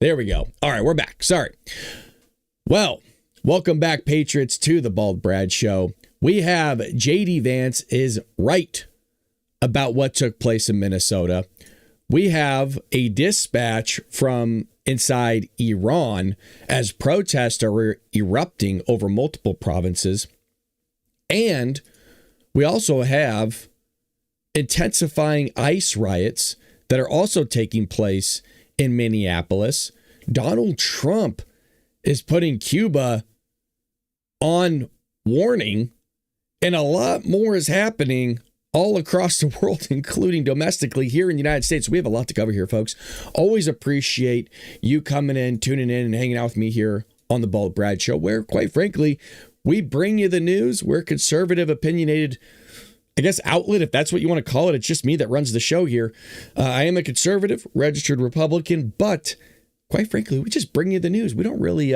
There we go. All right, we're back. Sorry. Well, welcome back, Patriots, to the Bald Brad Show. We have JD Vance is right about what took place in Minnesota. We have a dispatch from inside Iran as protests are erupting over multiple provinces. And we also have intensifying ICE riots that are also taking place in Minneapolis. Donald Trump is putting Cuba on warning, and a lot more is happening all across the world, including domestically here in the United States. We have a lot to cover here, folks. Always appreciate you coming in, tuning in, and hanging out with me here on the Bald Brad Show, where, quite frankly, we bring you the news. We're a conservative, opinionated, I guess, outlet, if that's what you want to call it. It's just me that runs the show here. I am a conservative, registered Republican, but quite frankly, we just bring you the news. We don't really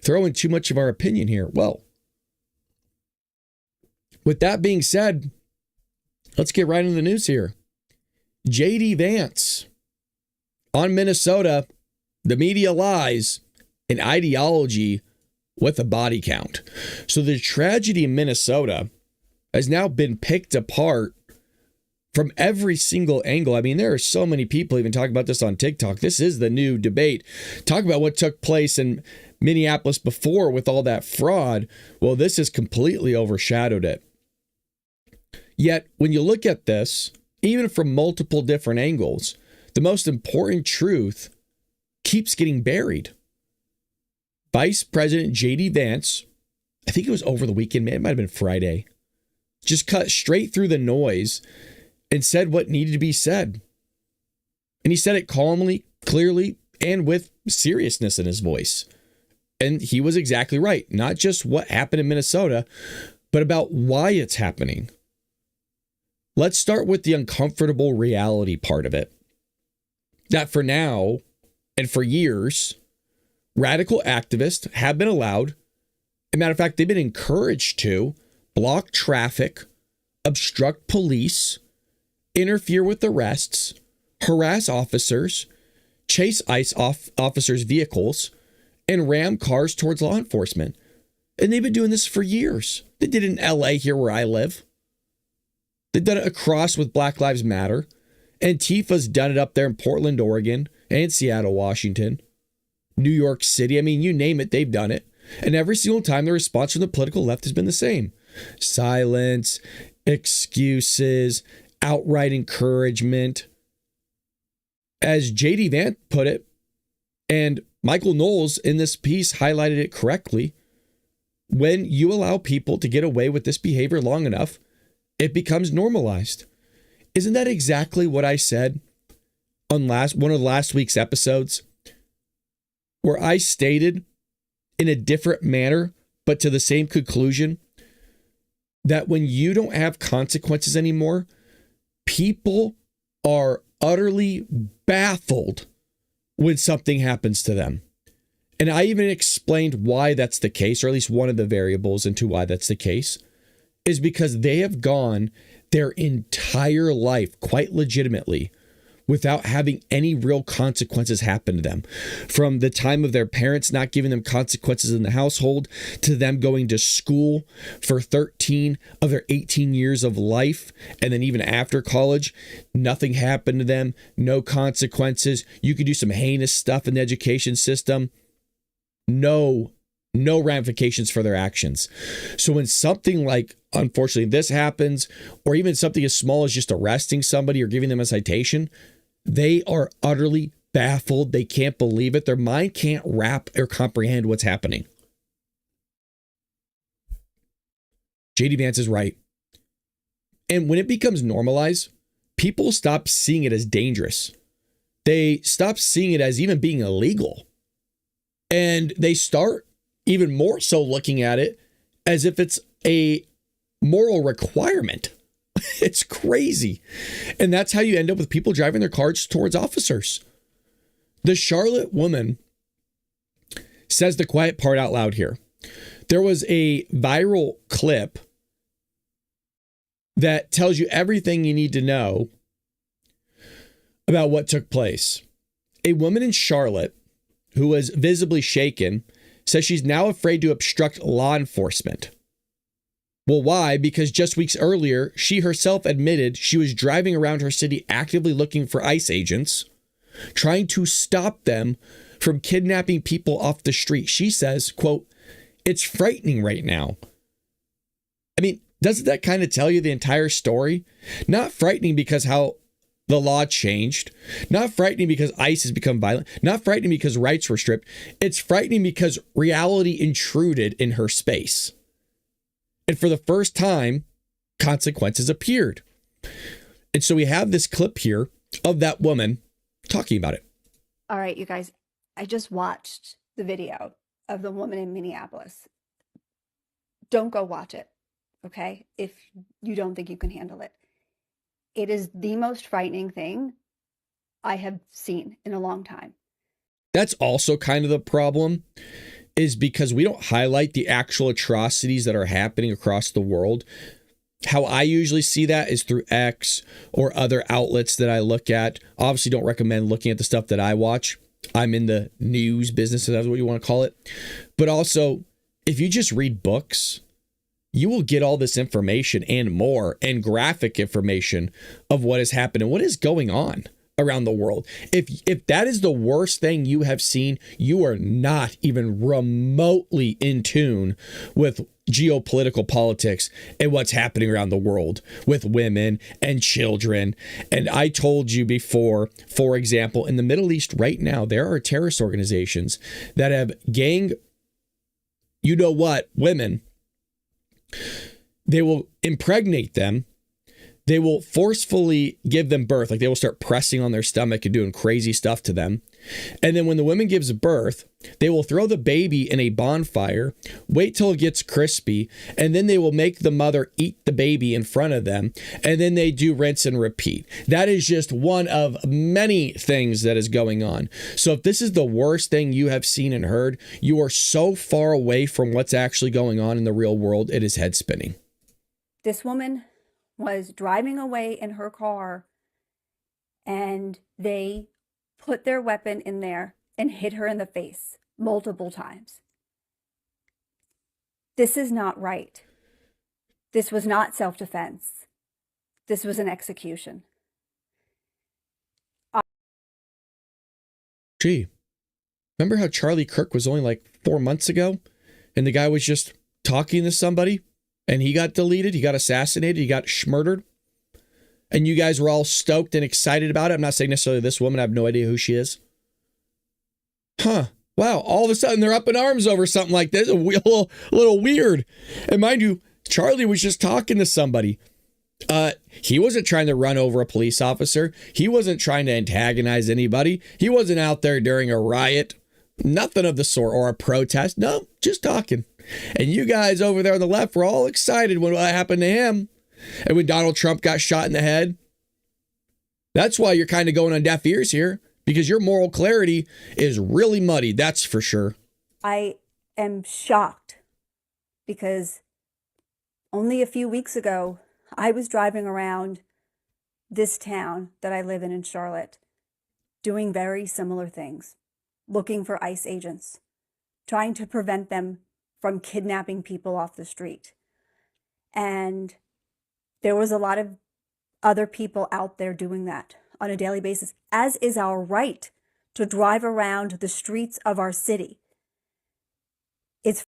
throw in too much of our opinion here. Well, with that being said, let's get right into the news here. JD Vance on Minnesota, the media lies, an ideology with a body count. So the tragedy in Minnesota has now been picked apart from every single angle. I mean, there are so many people even talking about this on TikTok. This is the new debate. Talk about what took place in Minneapolis before with all that fraud. Well, this has completely overshadowed it. Yet, when you look at this, even from multiple different angles, the most important truth keeps getting buried. Vice President JD Vance, I think it was over the weekend, it might have been Friday, just cut straight through the noise and said what needed to be said. And he said it calmly, clearly, and with seriousness in his voice. And he was exactly right. Not just what happened in Minnesota, but about why it's happening. Let's start with the uncomfortable reality part of it. That for now, and for years, radical activists have been allowed, as a matter of fact, they've been encouraged to block traffic, obstruct police, interfere with arrests, harass officers, chase ICE officers' vehicles, and ram cars towards law enforcement. And they've been doing this for years. They did it in LA, here where I live. They've done it across with Black Lives Matter. Antifa's done it up there in Portland, Oregon, and Seattle, Washington, New York City. I mean, you name it, they've done it. And every single time the response from the political left has been the same. Silence, excuses, outright encouragement. As JD Vance put it, and Michael Knowles in this piece highlighted it correctly, when you allow people to get away with this behavior long enough, it becomes normalized. Isn't that exactly what I said on one of last week's episodes, where I stated in a different manner, but to the same conclusion, that when you don't have consequences anymore, people are utterly baffled when something happens to them. And I even explained why that's the case, or at least one of the variables into why that's the case, is because they have gone their entire life, quite legitimately, without having any real consequences happen to them. From the time of their parents not giving them consequences in the household, to them going to school for 13 of their 18 years of life, and then even after college, nothing happened to them, no consequences. You could do some heinous stuff in the education system. No ramifications for their actions. So when something like, unfortunately, this happens, or even something as small as just arresting somebody or giving them a citation, they are utterly baffled. They can't believe it. Their mind can't wrap or comprehend what's happening. JD Vance is right. And when it becomes normalized, people stop seeing it as dangerous. They stop seeing it as even being illegal. And they start even more so looking at it as if it's a moral requirement. It's crazy. And that's how you end up with people driving their cars towards officers. The Charlotte woman says the quiet part out loud here. There was a viral clip that tells you everything you need to know about what took place. A woman in Charlotte who was visibly shaken, says she's now afraid to obstruct law enforcement. Well, why? Because just weeks earlier, she herself admitted she was driving around her city actively looking for ICE agents, trying to stop them from kidnapping people off the street. She says, quote, "It's frightening right now." I mean, doesn't that kind of tell you the entire story? Not frightening because how the law changed, not frightening because ICE has become violent, not frightening because rights were stripped. It's frightening because reality intruded in her space. And for the first time, consequences appeared. And so we have this clip here of that woman talking about it. All right, you guys, I just watched the video of the woman in Minneapolis. Don't go watch it, okay? If you don't think you can handle it. It is the most frightening thing I have seen in a long time. That's also kind of the problem, is because we don't highlight the actual atrocities that are happening across the world. How I usually see that is through X or other outlets that I look at. Obviously, don't recommend looking at the stuff that I watch. I'm in the news business, if that's what you want to call it. But also, if you just read books, you will get all this information and more, and graphic information of what has happened and what is going on around the world. If that is the worst thing you have seen, you are not even remotely in tune with geopolitical politics and what's happening around the world with women and children. And I told you before, for example, in the Middle East right now, there are terrorist organizations that have gang, you know what, women. They will impregnate them. They will forcefully give them birth. Like, they will start pressing on their stomach and doing crazy stuff to them. And then when the woman gives birth, they will throw the baby in a bonfire, wait till it gets crispy, and then they will make the mother eat the baby in front of them. And then they do rinse and repeat. That is just one of many things that is going on. So if this is the worst thing you have seen and heard, you are so far away from what's actually going on in the real world. It is head spinning. This woman was driving away in her car, and they put their weapon in there and hit her in the face multiple times. This is not right. This was not self-defense. This was an execution. Gee, remember how Charlie Kirk was only like 4 months ago, and the guy was just talking to somebody and he got deleted, he got assassinated, he got murdered, and you guys were all stoked and excited about it? I'm not saying necessarily this woman. I have no idea who she is. Huh. Wow. All of a sudden they're up in arms over something like this. A little weird. And mind you, Charlie was just talking to somebody. He wasn't trying to run over a police officer. He wasn't trying to antagonize anybody. He wasn't out there during a riot. Nothing of the sort, or a protest. No, just talking. And you guys over there on the left were all excited when what happened to him. And when Donald Trump got shot in the head. That's why you're kind of going on deaf ears here, because your moral clarity is really muddy. That's for sure. I am shocked because only a few weeks ago, I was driving around this town that I live in Charlotte, doing very similar things, looking for ICE agents, trying to prevent them from kidnapping people off the street. And there was a lot of other people out there doing that on a daily basis, as is our right to drive around the streets of our city. It's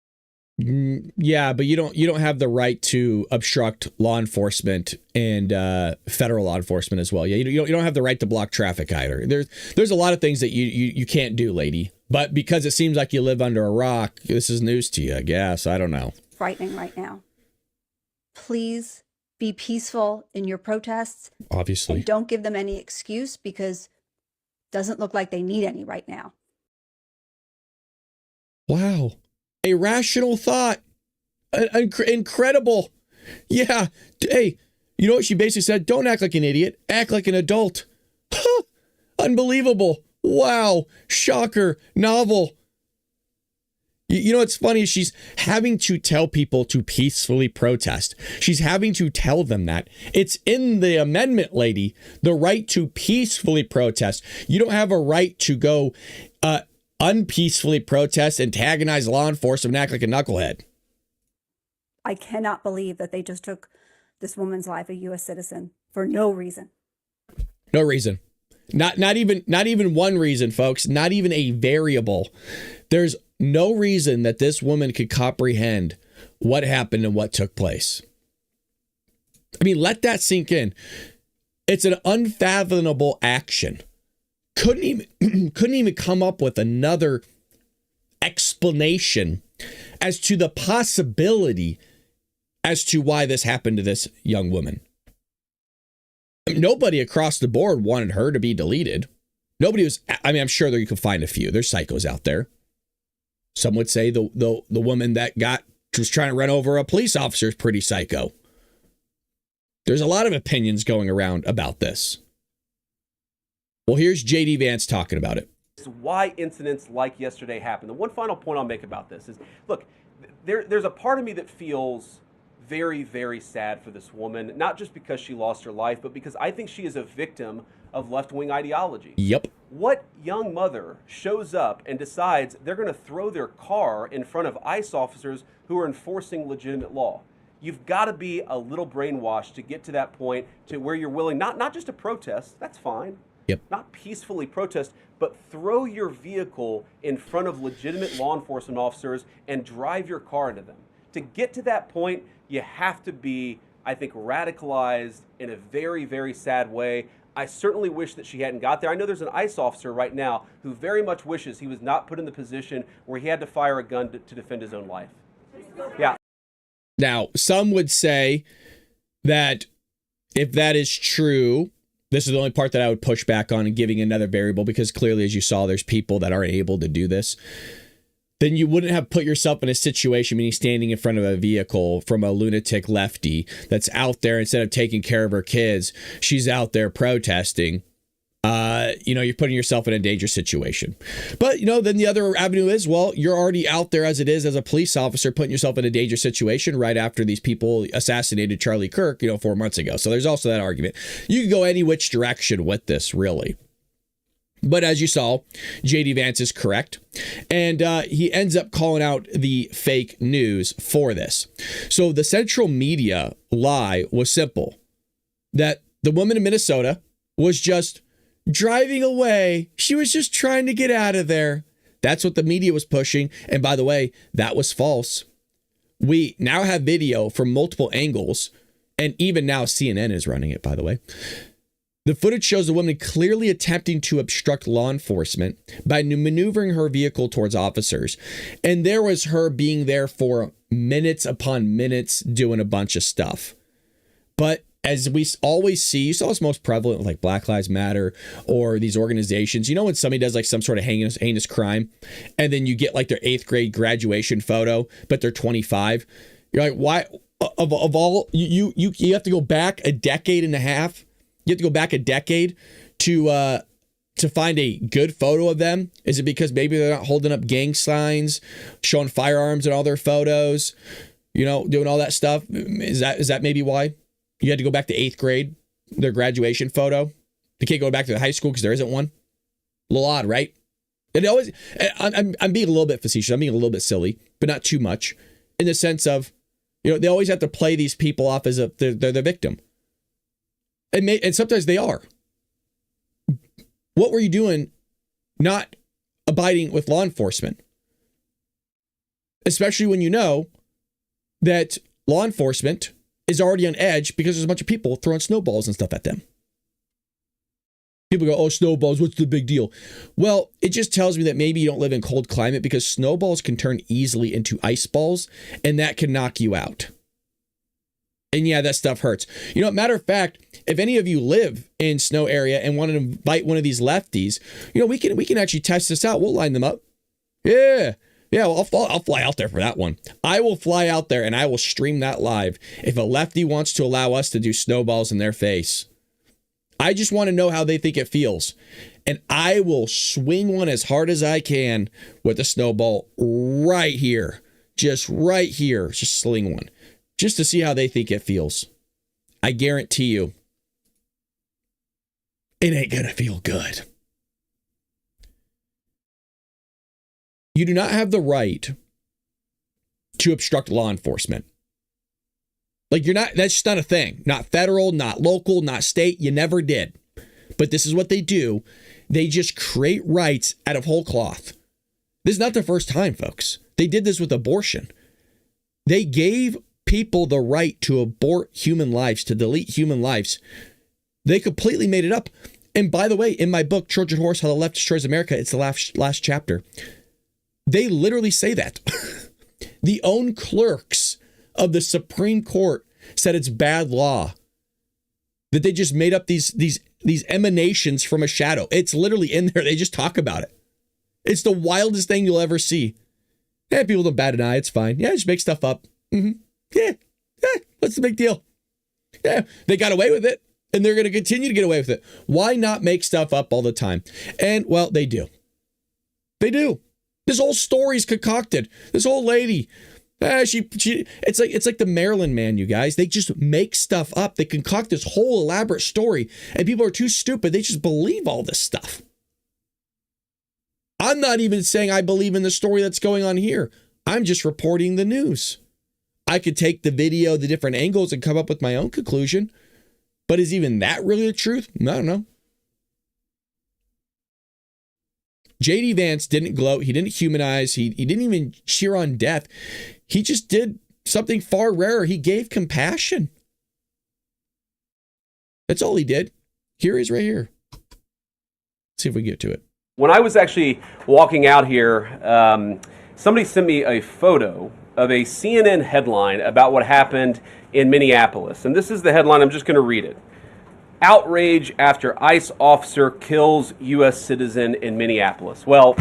yeah, but you don't have the right to obstruct law enforcement and federal law enforcement as well. Yeah, you don't have the right to block traffic either. There's a lot of things that you can't do, lady. But because it seems like you live under a rock, this is news to you, I guess. I don't know. Frightening right now. Please be peaceful in your protests. Obviously. And don't give them any excuse, because it doesn't look like they need any right now. Wow. A rational thought. Incredible. Yeah. Hey, you know what she basically said? Don't act like an idiot. Act like an adult. Unbelievable. Wow. Shocker. Novel. You know what's funny? She's having to tell people to peacefully protest. She's having to tell them that. It's in the amendment, lady. The right to peacefully protest. You don't have a right to go unpeacefully protest, antagonize law enforcement, and act like a knucklehead. I cannot believe that they just took this woman's life, a U.S. citizen, for no reason. No reason. Not even one reason, folks. Not even a variable. There's no reason that this woman could comprehend what happened and what took place. I mean, let that sink in. It's an unfathomable action. Couldn't even come up with another explanation as to the possibility as to why this happened to this young woman. Nobody across the board wanted her to be deleted. Nobody was, I mean, I'm sure that you could find a few. There's psychos out there. Some would say the woman that was trying to run over a police officer is pretty psycho. There's a lot of opinions going around about this. Well, here's JD Vance talking about it. Why incidents like yesterday happened. The one final point I'll make about this is, look, there's a part of me that feels very, very sad for this woman, not just because she lost her life, but because I think she is a victim of left-wing ideology. Yep. What young mother shows up and decides they're going to throw their car in front of ICE officers who are enforcing legitimate law? You've got to be a little brainwashed to get to that point to where you're willing not just to protest, that's fine. Yep. Not peacefully protest, but throw your vehicle in front of legitimate law enforcement officers and drive your car into them. To get to that point, you have to be, I think, radicalized in a very, very sad way. I certainly wish that she hadn't got there. I know there's an ICE officer right now who very much wishes he was not put in the position where he had to fire a gun to defend his own life. Yeah. Now, some would say that if that is true, this is the only part that I would push back on and giving another variable, because clearly, as you saw, there's people that aren't able to do this. Then you wouldn't have put yourself in a situation, meaning standing in front of a vehicle from a lunatic lefty that's out there, instead of taking care of her kids, she's out there protesting. You're putting yourself in a dangerous situation. But, then the other avenue is, well, you're already out there as it is as a police officer, putting yourself in a dangerous situation right after these people assassinated Charlie Kirk, 4 months ago. So there's also that argument. You can go any which direction with this, really. But as you saw, JD Vance is correct. And he ends up calling out the fake news for this. So the central media lie was simple. That the woman in Minnesota was just driving away. She was just trying to get out of there. That's what the media was pushing. And by the way, that was false. We now have video from multiple angles. And even now CNN is running it, by the way. The footage shows the woman clearly attempting to obstruct law enforcement by maneuvering her vehicle towards officers. And there was her being there for minutes upon minutes doing a bunch of stuff. But as we always see, you saw it's most prevalent with like Black Lives Matter or these organizations. When somebody does like some sort of heinous crime and then you get like their 8th grade graduation photo, but they're 25. You're like, why? Of all, you have to go back a decade and a half. You have to go back a decade to find a good photo of them. Is it because maybe they're not holding up gang signs, showing firearms in all their photos, doing all that stuff? Is that maybe why? You had to go back to 8th grade, their graduation photo. They can't go back to the high school because there isn't one. A little odd, right? And I'm being a little bit facetious. I'm being a little bit silly, but not too much, in the sense of, they always have to play these people off as if they're the victim. And sometimes they are. What were you doing not abiding with law enforcement? Especially when you know that law enforcement is already on edge because there's a bunch of people throwing snowballs and stuff at them. People go, oh, snowballs, what's the big deal? Well, it just tells me that maybe you don't live in cold climate, because snowballs can turn easily into ice balls, and that can knock you out. And yeah, that stuff hurts. Matter of fact, if any of you live in snow area and want to invite one of these lefties, we can actually test this out. We'll line them up. Yeah. Yeah, well, I'll fly out there for that one. I will fly out there and I will stream that live if a lefty wants to allow us to do snowballs in their face. I just want to know how they think it feels. And I will swing one as hard as I can with a snowball right here. Just right here. Just sling one. Just to see how they think it feels. I guarantee you, it ain't going to feel good. You do not have the right to obstruct law enforcement. Like that's just not a thing. Not federal, not local, not state. You never did. But this is what they do. They just create rights out of whole cloth. This is not the first time, folks. They did this with abortion. They gave people the right to abort human lives, to delete human lives. They completely made it up. And by the way, in my book, Trojan Horse, How the Left Destroys America, it's the last chapter. They literally say that. The own clerks of the Supreme Court said it's bad law. That they just made up these emanations from a shadow. It's literally in there. They just talk about it. It's the wildest thing you'll ever see. Yeah, people don't bat an eye. It's fine. Yeah, just make stuff up. Yeah, what's the big deal? Yeah, they got away with it, and they're going to continue to get away with it. Why not make stuff up all the time? And, well, they do. They do. This whole story's concocted. This old lady, it's like the Maryland man, you guys. They just make stuff up. They concoct this whole elaborate story, and people are too stupid. They just believe all this stuff. I'm not even saying I believe in the story that's going on here. I'm just reporting the news. I could take the video, the different angles, and come up with my own conclusion. But is even that really the truth? I don't know. JD Vance didn't gloat. He didn't humanize. He didn't even cheer on death. He just did something far rarer. He gave compassion. That's all he did. Here he is right here. Let's see if we get to it. When I was actually walking out here, somebody sent me a photo of a CNN headline about what happened in Minneapolis. And this is the headline. I'm just going to read it. Outrage after ICE officer kills U.S. citizen in Minneapolis. Well,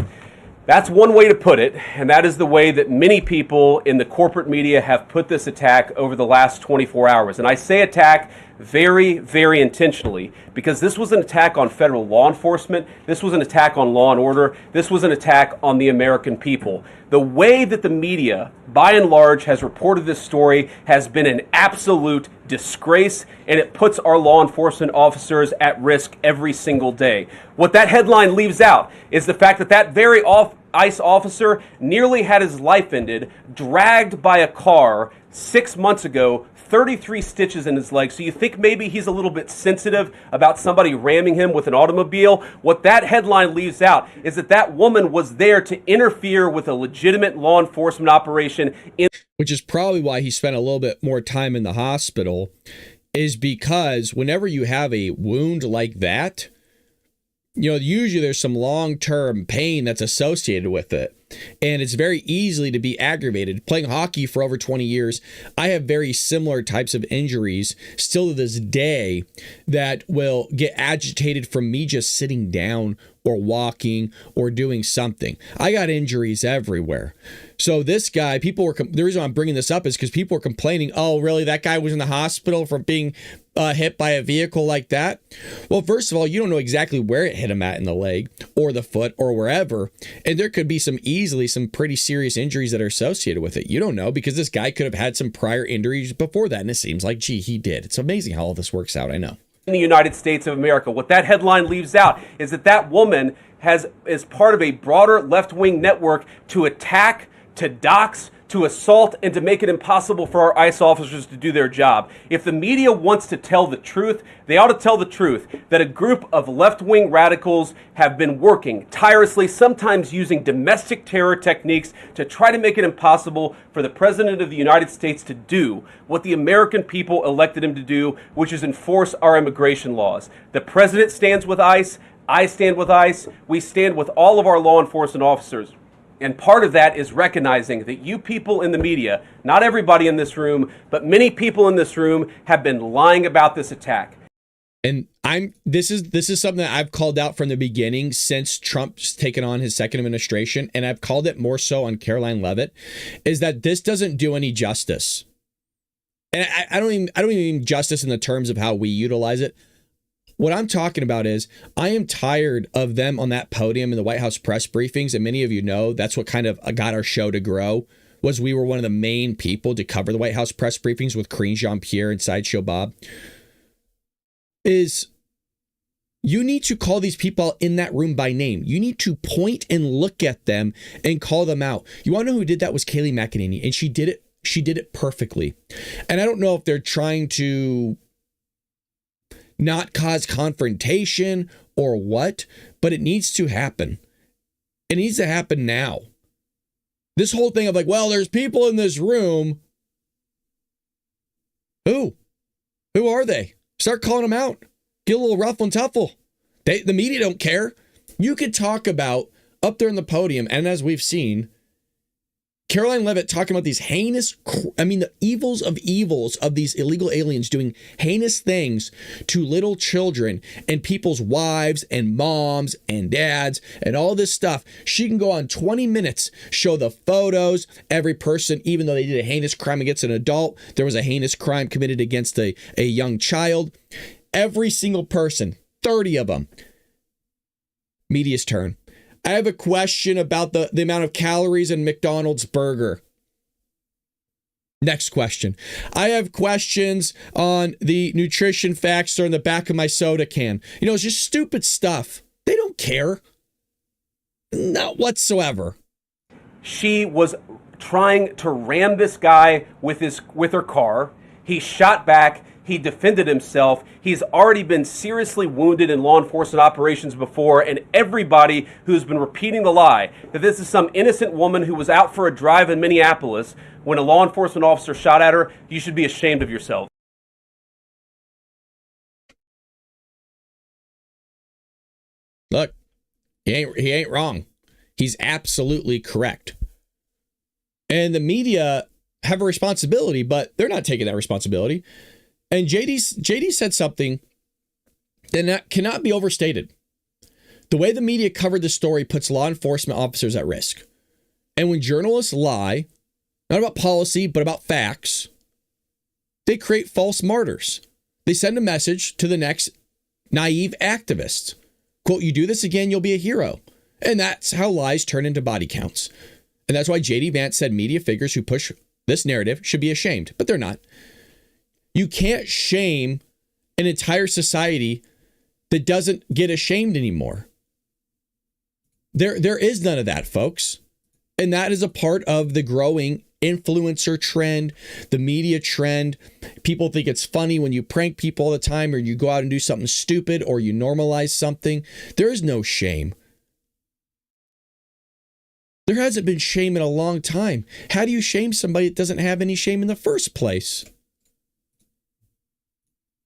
that's one way to put it, and that is the way that many people in the corporate media have put this attack over the last 24 hours. And I say attack very, very intentionally, because this was an attack on federal law enforcement. This was an attack on law and order. This was an attack on the American people. The way that the media, by and large, has reported this story has been an absolute disgrace, and it puts our law enforcement officers at risk every single day. What that headline leaves out is the fact that that very ICE officer nearly had his life ended, dragged by a car 6 months ago, 33 stitches in his leg. So you think maybe he's a little bit sensitive about somebody ramming him with an automobile? What that headline leaves out is that that woman was there to interfere with a legitimate law enforcement operation. Which is probably why he spent a little bit more time in the hospital, is because whenever you have a wound like that, usually there's some long-term pain that's associated with it. And it's very easily to be aggravated. Playing hockey for over 20 years, I have very similar types of injuries still to this day that will get agitated from me just sitting down or walking or doing something. I got injuries everywhere. So this guy, the reason I'm bringing this up is because people were complaining, oh, really? That guy was in the hospital for being hit by a vehicle like that? Well, first of all, you don't know exactly where it hit him at in the leg or the foot or wherever. And there could be some pretty serious injuries that are associated with it. You don't know, because this guy could have had some prior injuries before that. And it seems like, gee, he did. It's amazing how all this works out. I know. In the United States of America. What that headline leaves out is that woman is part of a broader left-wing network to attack, to dox, to assault, and to make it impossible for our ICE officers to do their job. If the media wants to tell the truth, they ought to tell the truth that a group of left-wing radicals have been working tirelessly, sometimes using domestic terror techniques to try to make it impossible for the President of the United States to do what the American people elected him to do, which is enforce our immigration laws. The President stands with ICE. I stand with ICE. We stand with all of our law enforcement officers. And part of that is recognizing that you people in the media, not everybody in this room, but many people in this room have been lying about this attack. And this is something that I've called out from the beginning since Trump's taken on his second administration, and I've called it more so on Caroline Leavitt, is that this doesn't do any justice. And I don't even mean justice in the terms of how we utilize it. What I'm talking about is I am tired of them on that podium in the White House press briefings. And many of you know that's what kind of got our show to grow, was we were one of the main people to cover the White House press briefings with Karine Jean-Pierre and Sideshow Bob. Is You need to call these people in that room by name. You need to point and look at them and call them out. You want to know who did that? Was Kayleigh McEnany, and she did it. She did it perfectly. And I don't know if they're trying to not cause confrontation or what, but it needs to happen. It needs to happen now. This whole thing of like, well, there's people in this room. Who? Who are they? Start calling them out. Get a little rough and tuffle. The media don't care. You could talk about up there in the podium, and as we've seen, Caroline Leavitt talking about these heinous, the evils of these illegal aliens doing heinous things to little children and people's wives and moms and dads and all this stuff. She can go on 20 minutes, show the photos, every person, even though they did a heinous crime against an adult, there was a heinous crime committed against a young child. Every single person, 30 of them. Media's turn. I have a question about the amount of calories in McDonald's burger. Next question. I have questions on the nutrition facts that are in the back of my soda can. It's just stupid stuff. They don't care. Not whatsoever. She was trying to ram this guy with her car. He shot back. He defended himself. He's already been seriously wounded in law enforcement operations before, and everybody who's been repeating the lie that this is some innocent woman who was out for a drive in Minneapolis when a law enforcement officer shot at her, you should be ashamed of yourself. Look, he ain't wrong. He's absolutely correct. And the media have a responsibility, but they're not taking that responsibility. And JD said something that cannot be overstated. The way the media covered the story puts law enforcement officers at risk. And when journalists lie, not about policy, but about facts, they create false martyrs. They send a message to the next naive activist. Quote, you do this again, you'll be a hero. And that's how lies turn into body counts. And that's why JD Vance said media figures who push this narrative should be ashamed, but they're not. You can't shame an entire society that doesn't get ashamed anymore. There is none of that, folks. And that is a part of the growing influencer trend, the media trend. People think it's funny when you prank people all the time, or you go out and do something stupid, or you normalize something. There is no shame. There hasn't been shame in a long time. How do you shame somebody that doesn't have any shame in the first place?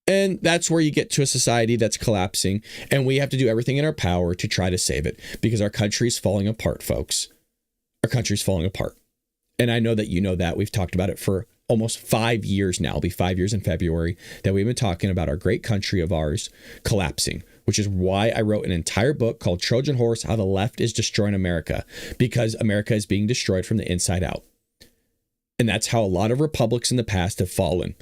And that's where you get to a society that's collapsing, and we have to do everything in our power to try to save it, because our country's falling apart, folks. Our country's falling apart. And I know that you know that. We've talked about it for almost 5 years now. It'll be 5 years in February that we've been talking about our great country of ours collapsing, which is why I wrote an entire book called Trojan Horse, How the Left is Destroying America, because America is being destroyed from the inside out. And that's how a lot of republics in the past have fallen.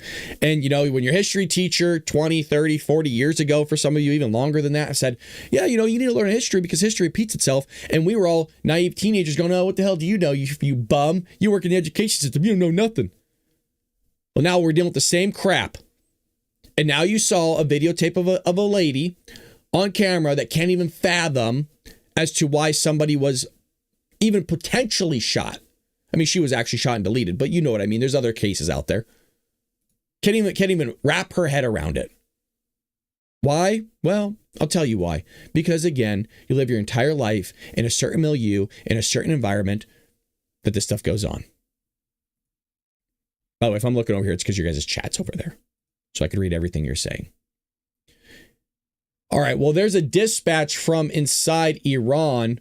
And, when your history teacher 20, 30, 40 years ago, for some of you even longer than that, said, yeah, you need to learn history because history repeats itself. And we were all naive teenagers going, oh, what the hell do you know, you bum? You work in the education system. You don't know nothing. Well, now we're dealing with the same crap. And now you saw a videotape of a lady on camera that can't even fathom as to why somebody was even potentially shot. I mean, she was actually shot and deleted, but you know what I mean. There's other cases out there. Can't even wrap her head around it. Why? Well, I'll tell you why. Because again, you live your entire life in a certain milieu, in a certain environment, that this stuff goes on. Oh, if I'm looking over here, it's because your guys' chat's over there, so I can read everything you're saying. All right. Well, there's a dispatch from inside Iran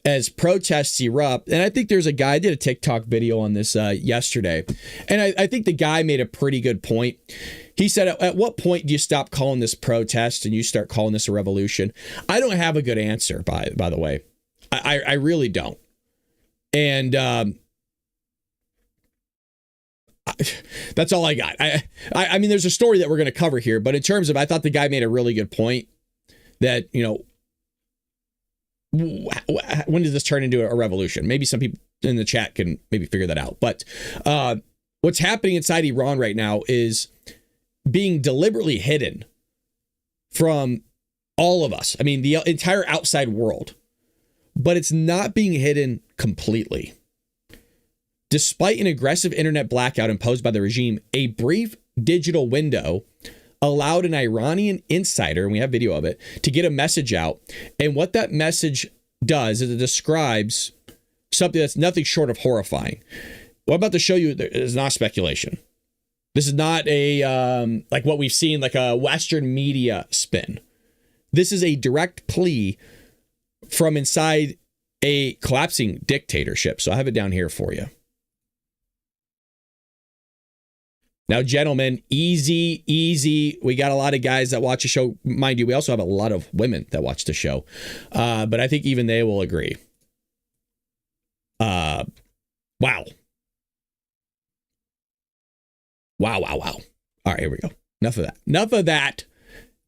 as protests erupt. And I think there's a guy, I did a TikTok video on this yesterday. And I think the guy made a pretty good point. He said, at what point do you stop calling this protest and you start calling this a revolution? I don't have a good answer, by the way. I really don't. And that's all I got. I mean, there's a story that we're going to cover here, but in terms of, I thought the guy made a really good point that, when does this turn into a revolution? Maybe some people in the chat can maybe figure that out. But what's happening inside Iran right now is being deliberately hidden from All of us. I mean, the entire outside world. But it's not being hidden completely. Despite an aggressive internet blackout imposed by the regime, a brief digital window allowed an Iranian insider, and we have video of it, to get a message out. And what that message does is it describes something that's nothing short of horrifying. What I'm about to show you is not speculation. This is not a like what we've seen, like a Western media spin. This is a direct plea from inside a collapsing dictatorship. So I have it down here for you. Now, gentlemen, easy, easy. We got a lot of guys that watch the show. Mind you, we also have a lot of women that watch the show. But I think even they will agree. Wow. Wow. All right, here we go. Enough of that.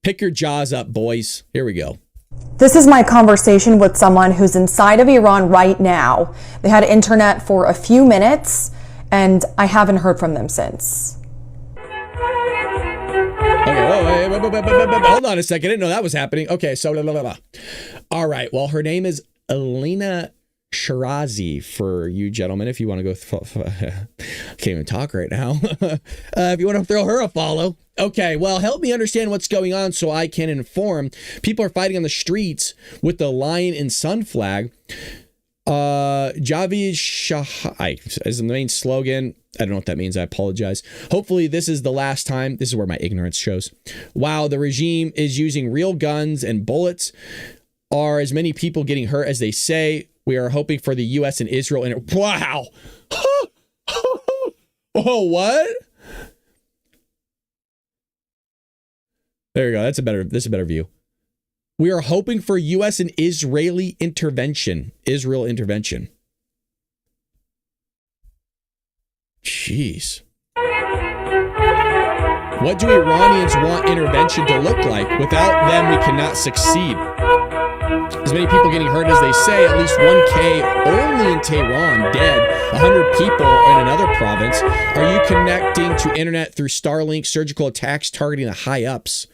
Pick your jaws up, boys. Here we go. This is my conversation with someone who's inside of Iran right now. They had internet for a few minutes, and I haven't heard from them since. Okay, hold on a second. I didn't know that was happening. Okay, so blah, blah, blah. All right, well, her name is Elena Shirazi for you gentlemen. If you want to go, I can't even talk right now. If you want to throw her a follow. Okay, well, help me understand what's going on so I can inform. People are fighting on the streets with the lion and sun flag. Javid Shahai is the main slogan. I don't know what that means. I apologize. Hopefully this is the last time. This is where my ignorance shows. Wow, the regime is using real guns and bullets. Are as many people getting hurt as they say? We are hoping for the U.S. and Israel. And wow. Oh, what? There you go. This is a better view. We are hoping for U.S. and Israeli intervention. Israel intervention. Jeez. What do Iranians want intervention to look like? Without them, we cannot succeed. As many people getting hurt as they say, at least 1K only in Tehran dead, 100 people in another province. Are you connecting to internet through Starlink surgical attacks targeting the high ups?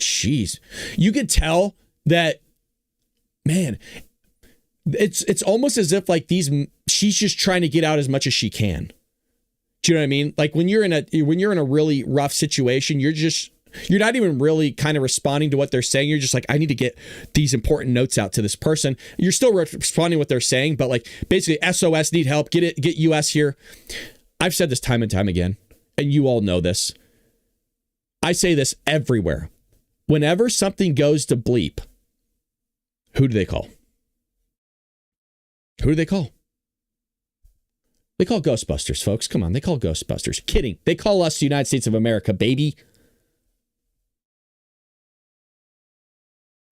Jeez. You could tell that, man, it's almost as if like she's just trying to get out as much as she can. Do you know what I mean? Like when you're in a really rough situation, you're not even really kind of responding to what they're saying. You're just like, I need to get these important notes out to this person. You're still responding to what they're saying, but like basically SOS, need help, get US here. I've said this time and time again, and you all know this. I say this everywhere. Whenever something goes to bleep, who do they call? Who do they call? They call Ghostbusters, folks. Come on, they call Ghostbusters. Kidding. They call us the United States of America, baby.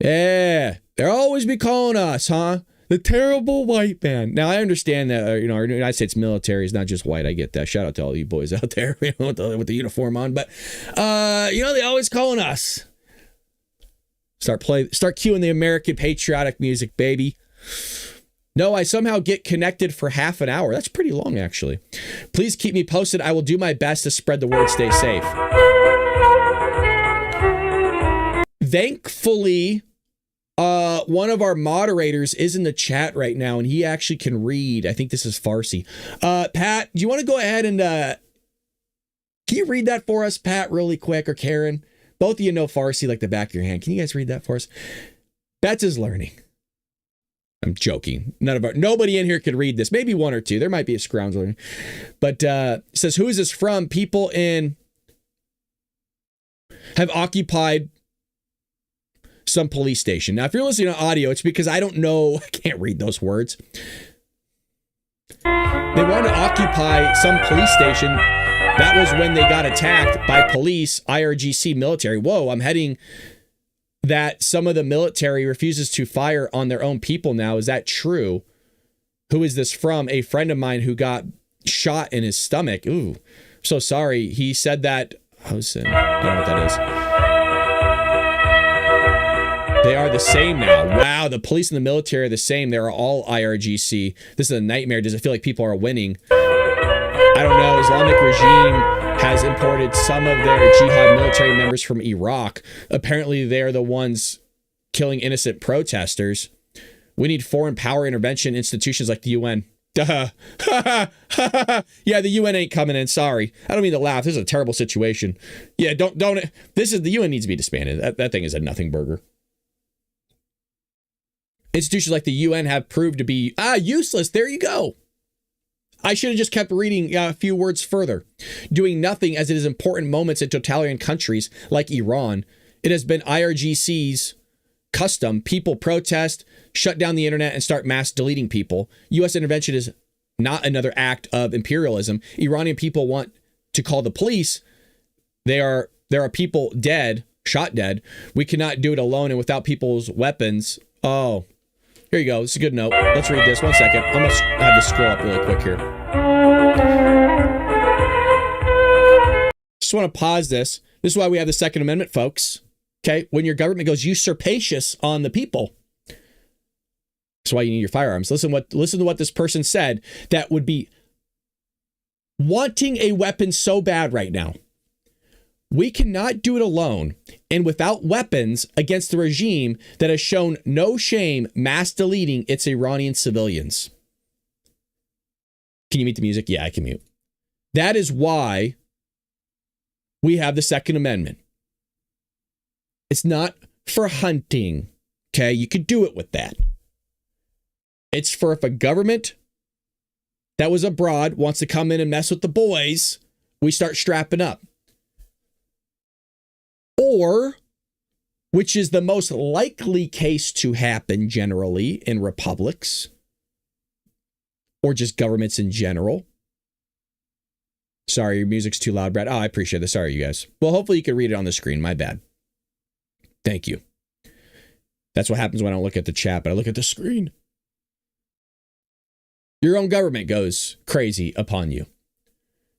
Yeah, they'll always be calling us, huh? The terrible white man. Now, I understand that, our United States military is not just white. I get that. Shout out to all you boys out there with the uniform on. But, they always calling us. Start cueing the American patriotic music, baby. No, I somehow get connected for half an hour. That's pretty long, actually. Please keep me posted. I will do my best to spread the word. Stay safe. Thankfully, one of our moderators is in the chat right now, and he actually can read. I think this is Farsi. Pat, do you want to go ahead and can you read that for us, Pat, really quick, or Karen? Both of you know Farsi like the back of your hand. Can you guys read that for us? Bets is learning. I'm joking. Nobody in here could read this. Maybe one or two. There might be a scrounge learning. But it says, who is this from? People have occupied some police station. Now, if you're listening to audio, it's because I don't know. I can't read those words. They want to occupy some police station. That was when they got attacked by police, IRGC military. Whoa, I'm heading that some of the military refuses to fire on their own people now. Is that true? Who is this from? A friend of mine who got shot in his stomach. Ooh, so sorry. He said that. I don't know what that is. They are the same now. Wow, the police and the military are the same. They're all IRGC. This is a nightmare. Does it feel like people are winning? I don't know. Islamic regime has imported some of their jihad military members from Iraq. Apparently, they're the ones killing innocent protesters. We need foreign power intervention institutions like the UN. Yeah, the UN ain't coming in. Sorry. I don't mean to laugh. This is a terrible situation. Yeah, don't. The UN needs to be disbanded. That thing is a nothing burger. Institutions like the UN have proved to be useless. There you go. I should have just kept reading a few words further. Doing nothing as it is important moments in totalitarian countries like Iran. It has been IRGC's custom. People protest, shut down the internet, and start mass deleting people. U.S. intervention is not another act of imperialism. Iranian people want to call the police. There are people dead, shot dead. We cannot do it alone and without people's weapons. Oh, here you go. This is a good note. Let's read this. 1 second. I'm going to have to scroll up really quick here. Just want to pause this. This is why we have the Second Amendment, folks. Okay? When your government goes usurpacious on the people. That's why you need your firearms. Listen to what this person said that would be wanting a weapon so bad right now. We cannot do it alone and without weapons against the regime that has shown no shame mass deleting its Iranian civilians. Can you mute the music? Yeah, I can mute. That is why we have the Second Amendment. It's not for hunting. Okay, you could do it with that. It's for if a government that was abroad wants to come in and mess with the boys, we start strapping up. Or, which is the most likely case to happen generally in republics, or just governments in general. Sorry, your music's too loud, Brad. Oh, I appreciate this. Sorry, you guys. Well, hopefully you can read it on the screen. My bad. Thank you. That's what happens when I don't look at the chat, but I look at the screen. Your own government goes crazy upon you.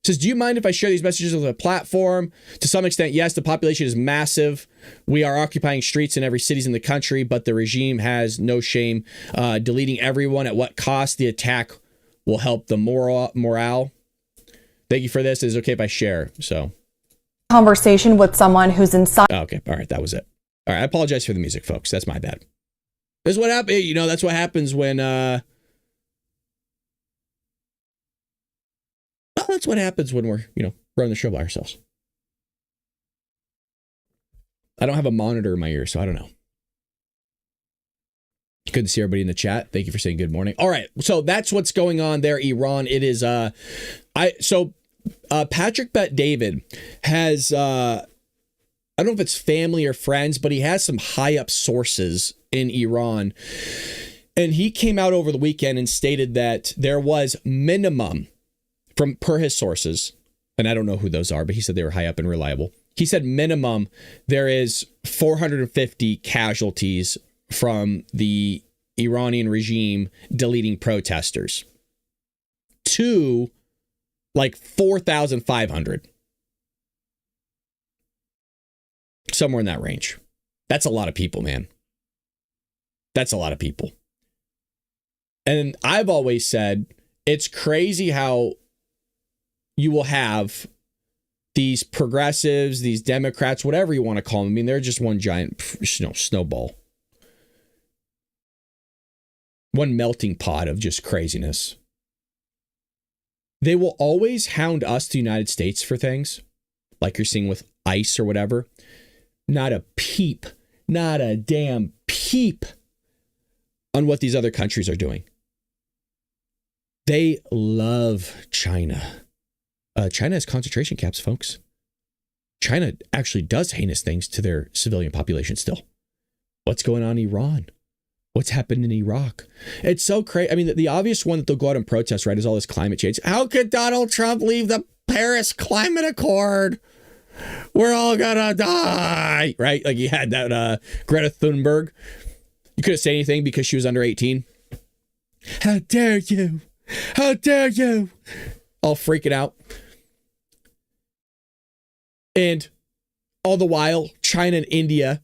Says, do you mind if I share these messages on the platform? To some extent, yes, the population is massive. We are occupying streets in every cities in the country, but the regime has no shame deleting everyone. At what cost? The attack will help the morale. Thank you for this. Is it okay if I share? So, Conversation with someone who's inside. Oh, okay. All right. That was it. All right. I apologize for the music, folks. That's my bad. This is what happened. You know, that's what happens when, that's what happens when we're, running the show by ourselves. I don't have a monitor in my ear, so I don't know. Good to see everybody in the chat. Thank you for saying good morning. All right. So that's what's going on there, Iran. It is, Patrick Bet David has, I don't know if it's family or friends, but he has some high up sources in Iran. And he came out over the weekend and stated that there was minimum per his sources, and I don't know who those are, but he said they were high up and reliable. He said minimum there is 450 casualties from the Iranian regime deleting protesters to like 4,500. Somewhere in that range. That's a lot of people, man. That's a lot of people. And I've always said it's crazy how you will have these progressives, these Democrats, whatever you want to call them. I mean, they're just one giant snowball. One melting pot of just craziness. They will always hound us, the United States, for things like you're seeing with ICE or whatever. Not a peep, not a damn peep on what these other countries are doing. They love China. China has concentration camps, folks. China actually does heinous things to their civilian population still. What's going on in Iran? What's happened in Iraq? It's so crazy. I mean, the obvious one that they'll go out and protest, right, is all this climate change. How could Donald Trump leave the Paris Climate Accord? We're all gonna die, right? Like you had that Greta Thunberg. You couldn't say anything because she was under 18. How dare you? How dare you? All freaking out. And all the while, China and India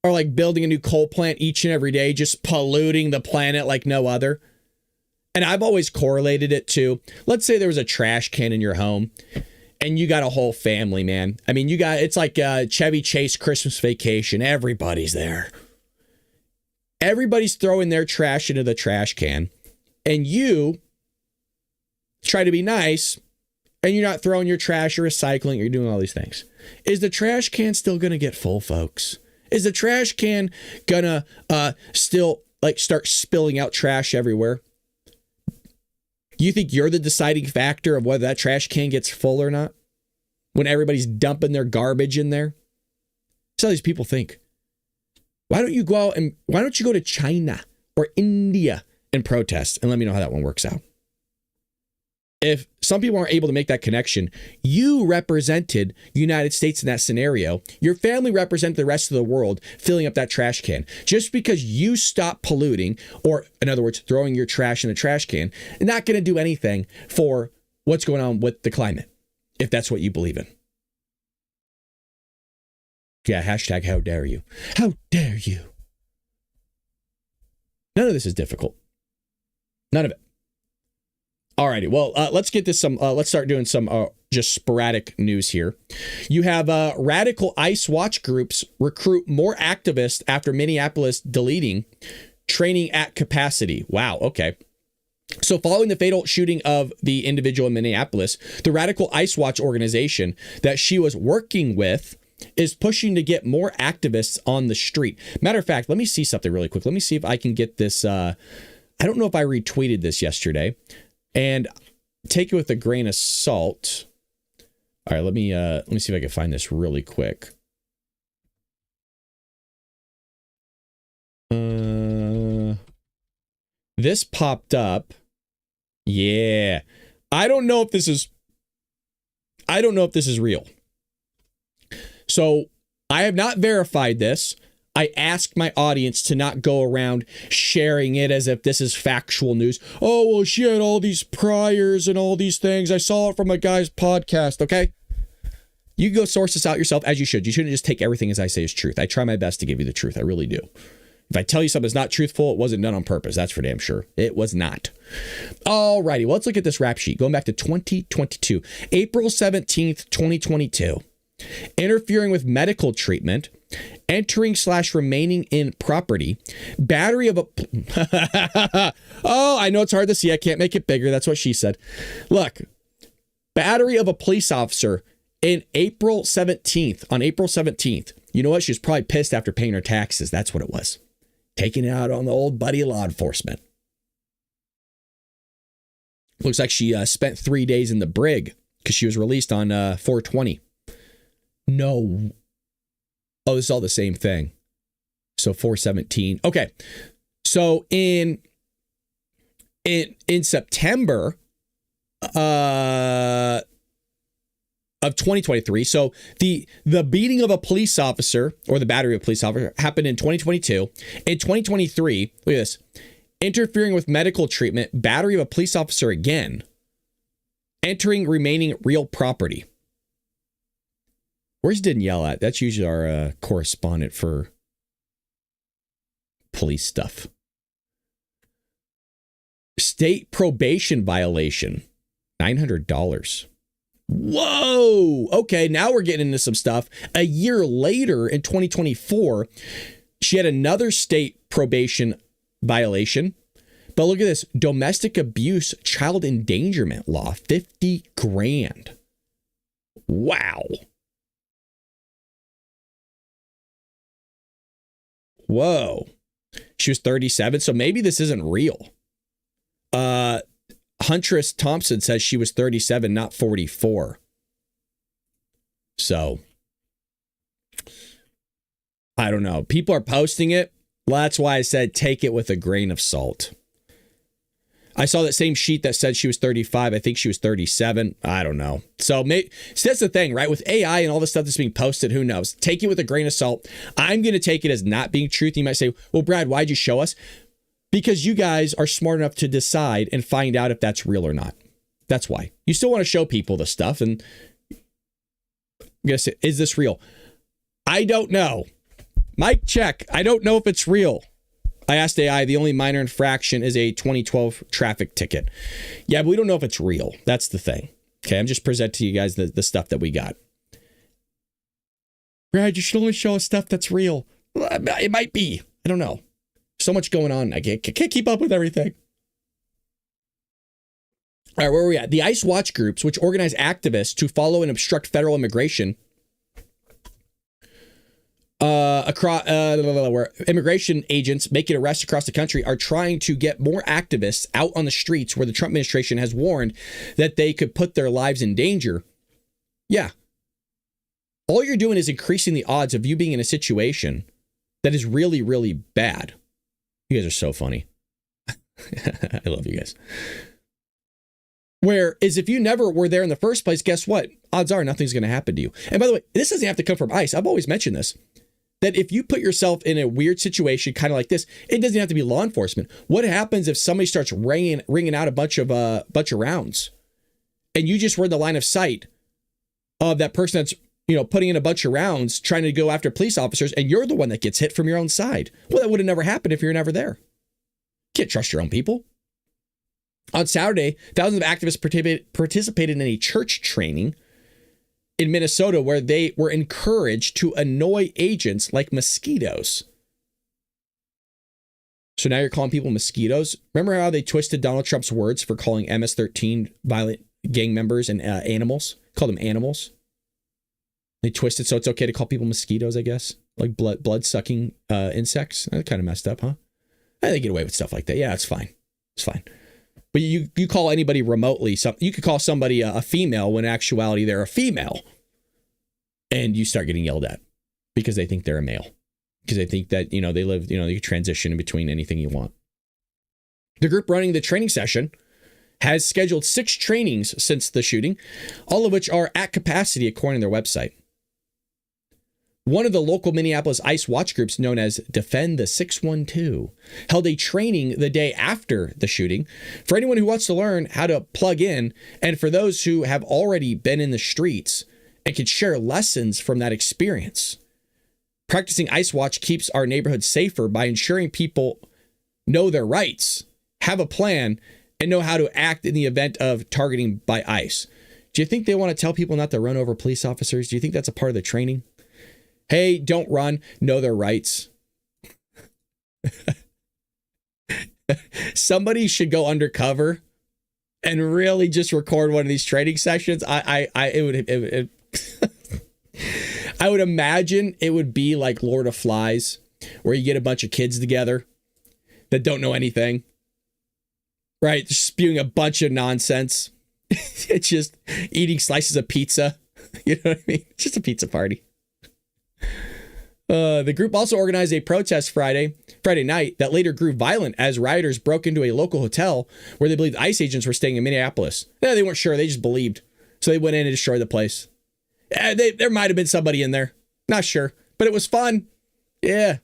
are like building a new coal plant each and every day, just polluting the planet like no other. And I've always correlated it to, let's say there was a trash can in your home and you got a whole family, man. I mean, it's like Chevy Chase Christmas Vacation. Everybody's there. Everybody's throwing their trash into the trash can, and you try to be nice, and you're not throwing your trash or recycling, you're doing all these things. Is the trash can still going to get full, folks? Is the trash can going to still like start spilling out trash everywhere? You think you're the deciding factor of whether that trash can gets full or not? When everybody's dumping their garbage in there? That's how these people think. Why don't you go to China or India and protest? And let me know how that one works out. If some people aren't able to make that connection, you represented the United States in that scenario. Your family represented the rest of the world filling up that trash can. Just because you stop polluting, or in other words, throwing your trash in the trash can, not going to do anything for what's going on with the climate, if that's what you believe in. Yeah, hashtag how dare you. How dare you? None of this is difficult. None of it. Alrighty, well, let's get this let's start doing some just sporadic news here. You have radical ICE watch groups recruit more activists after Minneapolis deleting training at capacity. Wow, okay. So following the fatal shooting of the individual in Minneapolis, the radical ICE watch organization that she was working with is pushing to get more activists on the street. Matter of fact, let me see something really quick. Let me see if I can get this. I don't know if I retweeted this yesterday. And take it with a grain of salt. All right, let me see if I can find this really quick. This popped up. Yeah. I don't know if this is real. So I have not verified this. I ask my audience to not go around sharing it as if this is factual news. Oh, well, she had all these priors and all these things. I saw it from a guy's podcast, okay? You can go source this out yourself, as you should. You shouldn't just take everything as I say as truth. I try my best to give you the truth. I really do. If I tell you something's not truthful, it wasn't done on purpose. That's for damn sure. It was not. All righty, well, let's look at this rap sheet. Going back to 2022. April 17th, 2022. Interfering with medical treatment, entering/remaining in property, battery of a... Oh, I know it's hard to see. I can't make it bigger. That's what she said. Look, battery of a police officer on April 17th. You know what? She was probably pissed after paying her taxes. That's what it was. Taking it out on the old buddy law enforcement. Looks like she spent 3 days in the brig because she was released on 4/20. No. Oh, this is all the same thing. So 4/17. Okay. So in September of 2023, so the beating of a police officer, or the battery of a police officer, happened in 2022. In 2023, look at this. Interfering with medical treatment, battery of a police officer again. Entering remaining real property. Where's Danielle at? That's usually our correspondent for police stuff. State probation violation, $900. Whoa. Okay, now we're getting into some stuff. A year later, in 2024, she had another state probation violation. But look at this. Domestic abuse, child endangerment law, $50,000. Wow. Whoa. She was 37, so maybe this isn't real. Huntress Thompson says she was 37, not 44. So, I don't know. People are posting it. Well, that's why I said take it with a grain of salt. I saw that same sheet that said she was 35. I think she was 37. I don't know. So that's the thing, right? With AI and all the stuff that's being posted, who knows? Take it with a grain of salt. I'm going to take it as not being truth. You might say, well, Brad, why'd you show us? Because you guys are smart enough to decide and find out if that's real or not. That's why. You still want to show people the stuff. And I'm going to say, is this real? I don't know. Mic check. I don't know if it's real. I asked AI, the only minor infraction is a 2012 traffic ticket. Yeah, but we don't know if it's real. That's the thing. Okay, I'm just presenting to you guys the stuff that we got. Brad, you should only show us stuff that's real. It might be. I don't know. so much going on. I can't keep up with everything. All right, where are we at? The ICE watch groups, which organize activists to follow and obstruct federal immigration, where immigration agents making arrests across the country are trying to get more activists out on the streets where the Trump administration has warned that they could put their lives in danger. Yeah. All you're doing is increasing the odds of you being in a situation that is really, really bad. You guys are so funny. I love you guys. Whereas if you never were there in the first place, guess what? Odds are nothing's going to happen to you. And by the way, this doesn't have to come from ICE. I've always mentioned this, that if you put yourself in a weird situation, kind of like this, it doesn't have to be law enforcement. What happens if somebody starts ringing out a bunch of rounds, and you just were in the line of sight of that person that's, putting in a bunch of rounds, trying to go after police officers, and you're the one that gets hit from your own side? Well, that would have never happened if you're never there. You can't trust your own people. On Saturday, thousands of activists participated in a church training in Minnesota where they were encouraged to annoy agents like mosquitoes. So now you're calling people mosquitoes? Remember how they twisted Donald Trump's words for calling MS-13 violent gang members and animals? Called them animals. They twisted so it's okay to call people mosquitoes, I guess. Like blood-sucking insects. That kind of messed up, huh? They get away with stuff like that. Yeah, it's fine. It's fine. But you call anybody remotely, you could call somebody a female when in actuality they're a female. And you start getting yelled at because they think they're a male. Because they think that, they live, you can transition in between anything you want. The group running the training session has scheduled 6 trainings since the shooting, all of which are at capacity according to their website. One of the local Minneapolis ICE watch groups, known as Defend the 612, held a training the day after the shooting for anyone who wants to learn how to plug in, and for those who have already been in the streets and can share lessons from that experience. Practicing ICE watch keeps our neighborhood safer by ensuring people know their rights, have a plan, and know how to act in the event of targeting by ICE. Do you think they want to tell people not to run over police officers? Do you think that's a part of the training? Hey, don't run. Know their rights. Somebody should go undercover and really just record one of these training sessions. I would imagine it would be like Lord of Flies, where you get a bunch of kids together that don't know anything, right? Spewing a bunch of nonsense. It's just eating slices of pizza. You know what I mean? It's just a pizza party. The group also organized a protest Friday night that later grew violent as rioters broke into a local hotel where they believed ICE agents were staying in Minneapolis. Yeah, they weren't sure. They just believed. So they went in and destroyed the place. There might have been somebody in there. Not sure. But it was fun. Yeah.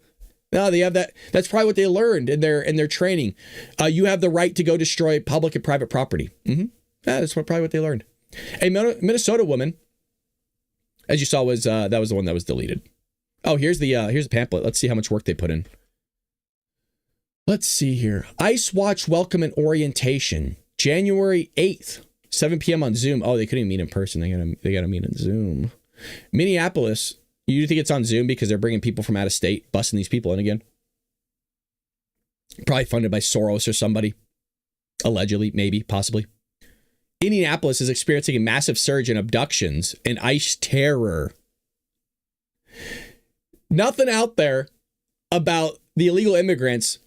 No, they have that. That's probably what they learned in their training. You have the right to go destroy public and private property. Mm-hmm. Yeah, that's probably what they learned. A Minnesota woman, as you saw, was that was the one that was deleted. Oh, here's the pamphlet. Let's see how much work they put in. Let's see here. ICE Watch Welcome and Orientation, January 8th, 7 p.m. on Zoom. Oh, they couldn't even meet in person. They gotta meet on Zoom. Minneapolis. You think it's on Zoom because they're bringing people from out of state, busting these people in again? Probably funded by Soros or somebody. Allegedly, maybe, possibly. Indianapolis is experiencing a massive surge in abductions and ICE terror. Nothing out there about the illegal immigrants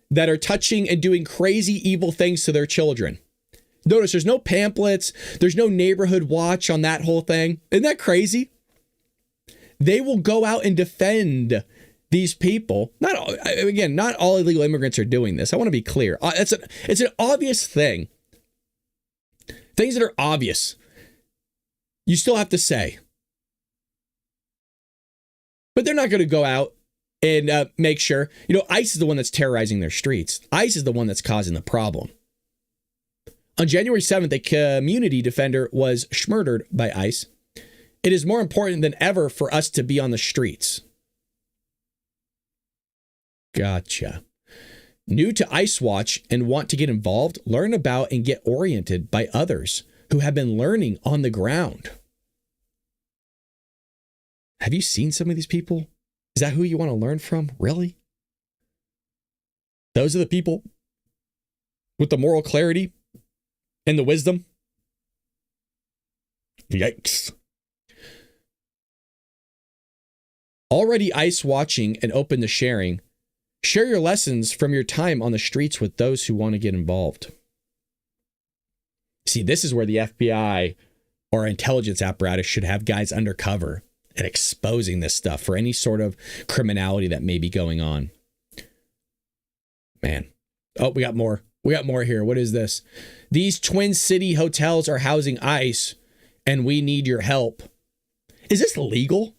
that are touching and doing crazy, evil things to their children. Notice there's no pamphlets. There's no neighborhood watch on that whole thing. Isn't that crazy? They will go out and defend these people. Not all illegal immigrants are doing this. I want to be clear. It's an obvious thing. Things that are obvious, you still have to say. But they're not going to go out and make sure. ICE is the one that's terrorizing their streets. ICE is the one that's causing the problem. On January 7th, a community defender was murdered by ICE. It is more important than ever for us to be on the streets. Gotcha. New to ICE Watch and want to get involved? Learn about and get oriented by others who have been learning on the ground. Have you seen some of these people? Is that who you want to learn from? Really? Those are the people with the moral clarity and the wisdom. Yikes. Already ice watching and open to sharing. Share your lessons from your time on the streets with those who want to get involved. See, this is where the FBI or intelligence apparatus should have guys undercover and exposing this stuff for any sort of criminality that may be going on. Man. Oh, we got more. We got more here. What is this? These Twin City hotels are housing ICE and we need your help. Is this legal?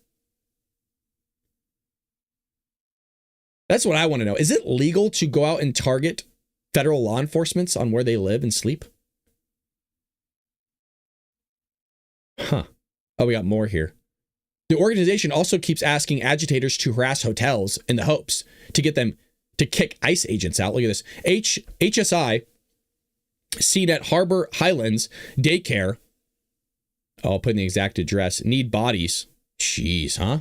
That's what I want to know. Is it legal to go out and target federal law enforcement on where they live and sleep? Huh. Oh, we got more here. The organization also keeps asking agitators to harass hotels in the hopes to get them to kick ICE agents out. Look at this. HSI, seen at Harbor Highlands Daycare. Oh, I'll put in the exact address. Need bodies. Jeez, huh?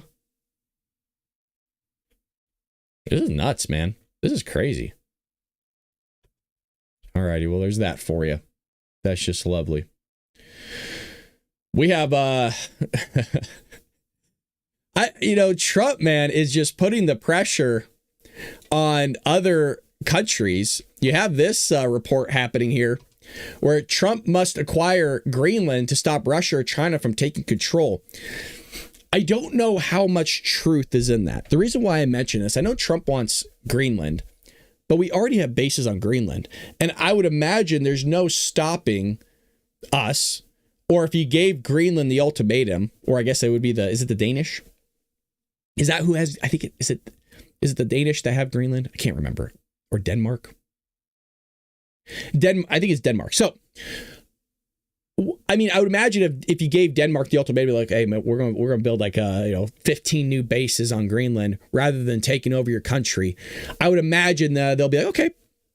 This is nuts, man. This is crazy. Alrighty, well, there's that for you. That's just lovely. We have, Trump, man, is just putting the pressure on other countries. You have this report happening here where Trump must acquire Greenland to stop Russia or China from taking control. I don't know how much truth is in that. The reason why I mention this, I know Trump wants Greenland, but we already have bases on Greenland. And I would imagine there's no stopping us, or if he gave Greenland the ultimatum, or I guess it would be is it the Danish? Is that who has, is it the Danish that have Greenland? I can't remember. Or Denmark? I think it's Denmark. So, I mean, I would imagine if you gave Denmark the ultimatum, like, hey, man, we're going to build like 15 new bases on Greenland rather than taking over your country. I would imagine they'll be like, okay,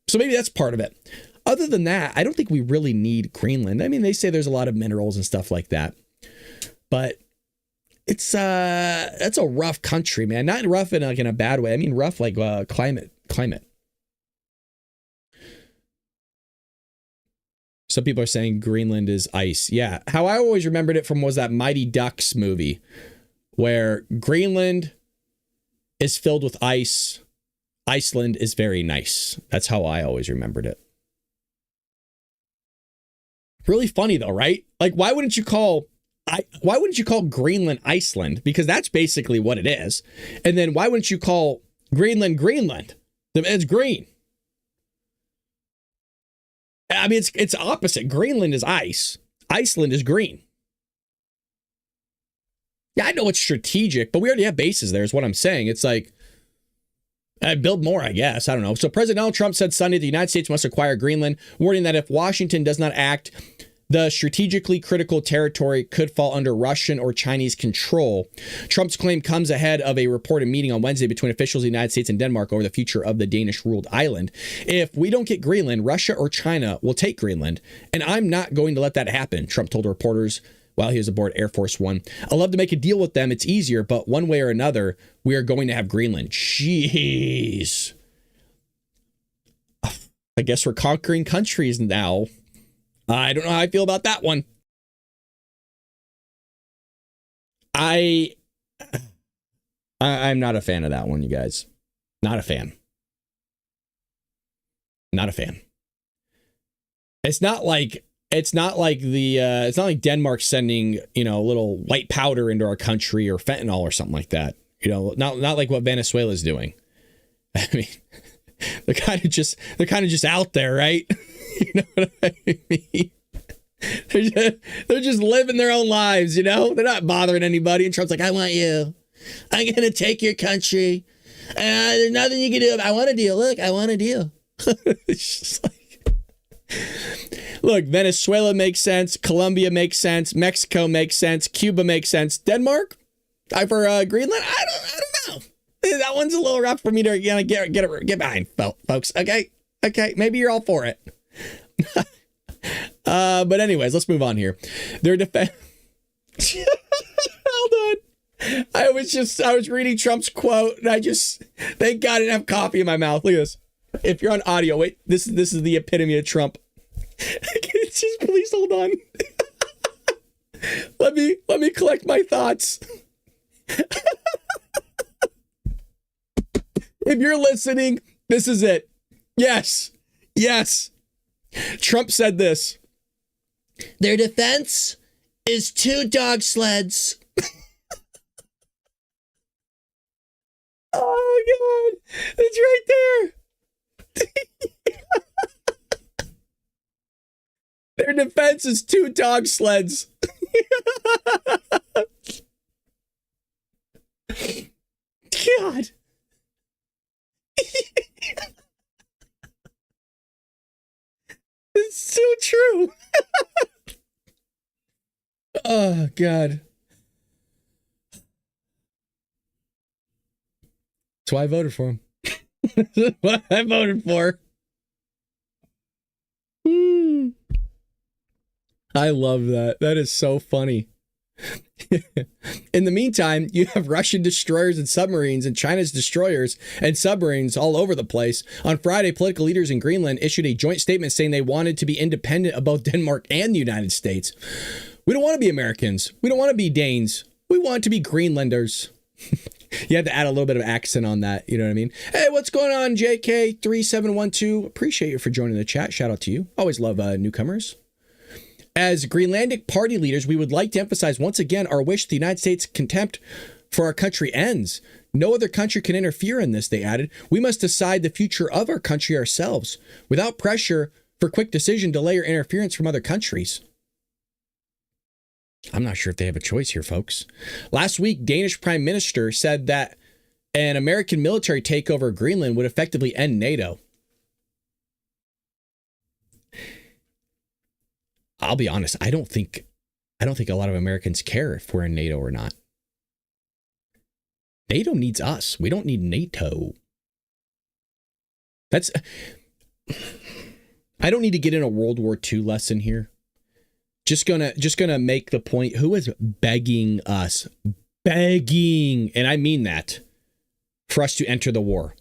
so maybe that's part of it. Other than that, I don't think we really need Greenland. I mean, they say there's a lot of minerals and stuff like that, but that's a rough country, man. Not rough in a bad way. I mean, rough like climate. Some people are saying Greenland is ice. Yeah. How I always remembered it from was that Mighty Ducks movie where Greenland is filled with ice. Iceland is very nice. That's how I always remembered it. Really funny though, right? Like, why wouldn't you call Greenland Iceland? Because that's basically what it is. And then why wouldn't you call Greenland Greenland? It's green. I mean, it's opposite. Greenland is ice. Iceland is green. Yeah, I know it's strategic, but we already have bases there is what I'm saying. It's like, build more, I guess. I don't know. So President Donald Trump said Sunday the United States must acquire Greenland, warning that if Washington does not act, the strategically critical territory could fall under Russian or Chinese control. Trump's claim comes ahead of a reported meeting on Wednesday between officials of the United States and Denmark over the future of the Danish-ruled island. If we don't get Greenland, Russia or China will take Greenland, and I'm not going to let that happen, Trump told reporters while he was aboard Air Force One. I'd love to make a deal with them. It's easier, but one way or another, we are going to have Greenland. Jeez. I guess we're conquering countries now. I don't know how I feel about that one. I'm not a fan of that one, you guys. Not a fan. Not a fan. It's not like Denmark sending, a little white powder into our country or fentanyl or something like that. Not like what Venezuela's doing. I mean, they're kind of just out there, right? You know what I mean? They're just living their own lives, They're not bothering anybody. And Trump's like, I want you. I'm going to take your country. There's nothing you can do. I want a deal. Look, I want a deal. It's just like, look, Venezuela makes sense. Colombia makes sense. Mexico makes sense. Cuba makes sense. Denmark? For Greenland? I don't know. That one's a little rough for me to get behind, folks. Okay. Maybe you're all for it. But anyways, let's move on here. Their defense. Hold on. I was reading Trump's quote and thank God I didn't have coffee in my mouth. Look at this. If you're on audio, wait, this is the epitome of Trump. Just please hold on. Let me collect my thoughts. If you're listening, this is it. Yes. Trump said this. Their defense is 2 dog sleds. Oh, God. It's right there. Their defense is 2 dog sleds. God. It's so true. Oh, God. That's why I voted for him. That's what I voted for. I love that. That is so funny. In the meantime, you have Russian destroyers and submarines and China's destroyers and submarines all over the place. On Friday, political leaders in Greenland issued a joint statement saying they wanted to be independent of both Denmark and the United States. We don't want to be Americans. We don't want to be Danes. We want to be Greenlanders. You have to add a little bit of accent on that. You know what I mean? Hey, what's going on, JK3712? Appreciate you for joining the chat. Shout out to you. Always love newcomers. As Greenlandic party leaders, we would like to emphasize once again our wish the United States' contempt for our country ends. No other country can interfere in this, they added. We must decide the future of our country ourselves, without pressure for quick decision, delay, or interference from other countries. I'm not sure if they have a choice here, folks. Last week, Danish Prime Minister said that an American military takeover of Greenland would effectively end NATO. I'll be honest, I don't think a lot of Americans care if we're in NATO or not. NATO needs us. We don't need NATO. I don't need to get in a World War II lesson here. Just gonna make the point, who is begging us? Begging, and I mean that, for us to enter the war.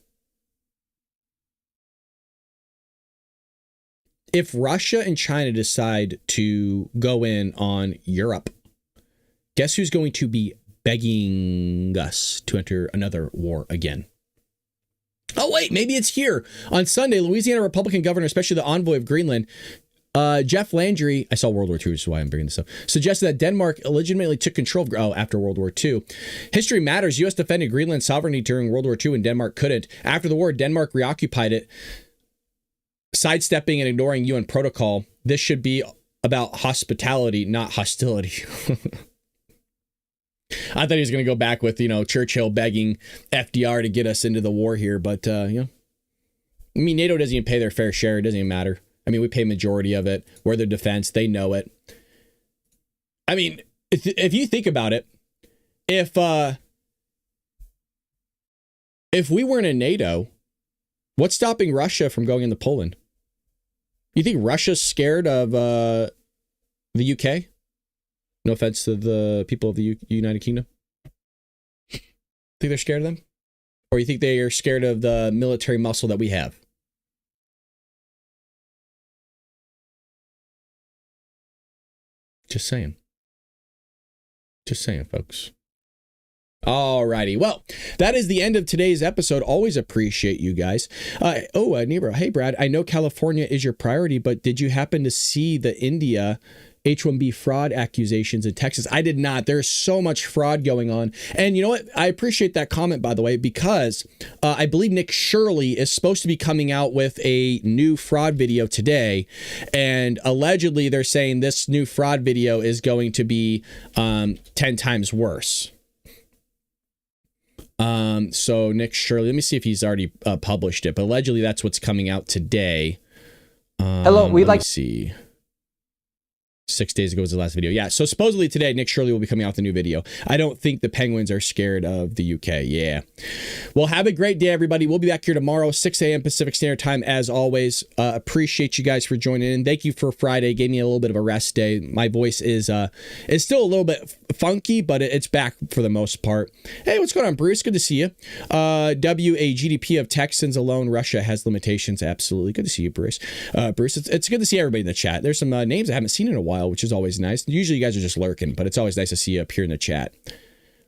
If Russia and China decide to go in on Europe, guess who's going to be begging us to enter another war again? Oh, wait, maybe it's here. On Sunday, Louisiana Republican governor, especially the envoy of Greenland, Jeff Landry, I saw World War II, which is why I'm bringing this up, suggested that Denmark illegitimately took control of, after World War II. History matters. U.S. defended Greenland's sovereignty during World War II and Denmark couldn't. After the war, Denmark reoccupied it, sidestepping and ignoring UN protocol. This should be about hospitality, not hostility. I thought he was going to go back with, Churchill begging FDR to get us into the war here. But, NATO doesn't even pay their fair share. It doesn't even matter. I mean, we pay majority of it. We're their defense. They know it. I mean, if you think about it, if we weren't in NATO, what's stopping Russia from going into Poland? You think Russia's scared of the UK? No offense to the people of the United Kingdom. Think they're scared of them? Or you think they are scared of the military muscle that we have? Just saying. Just saying, folks. Alrighty. Well, that is the end of today's episode. Always appreciate you guys. Neighbor. Hey, Brad, I know California is your priority, but did you happen to see the India H-1B fraud accusations in Texas? I did not. There's so much fraud going on. And you know what? I appreciate that comment, by the way, because I believe Nick Shirley is supposed to be coming out with a new fraud video today. And allegedly, they're saying this new fraud video is going to be 10 times worse. So Nick Shirley, let me see if he's already published it, but allegedly that's what's coming out today. Hello, we'd like to see. 6 days ago was the last video. Yeah, so supposedly today, Nick Shirley will be coming out with a new video. I don't think the Penguins are scared of the UK. Yeah. Well, have a great day, everybody. We'll be back here tomorrow, 6 a.m. Pacific Standard Time, as always. Appreciate you guys for joining in. Thank you for Friday. Gave me a little bit of a rest day. My voice is still a little bit funky, but it's back for the most part. Hey, what's going on, Bruce? Good to see you. A GDP of Texans alone. Russia has limitations. Absolutely. Good to see you, Bruce. Bruce, it's good to see everybody in the chat. There's some names I haven't seen in a while, which is always nice. Usually you guys are just lurking, but it's always nice to see you up here in the chat.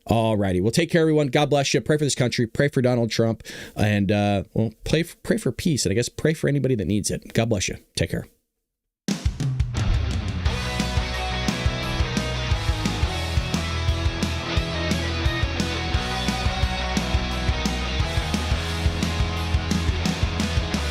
All righty. Well, take care, everyone. God bless you. Pray for this country. Pray for Donald Trump. And, pray for peace. And I guess pray for anybody that needs it. God bless you. Take care.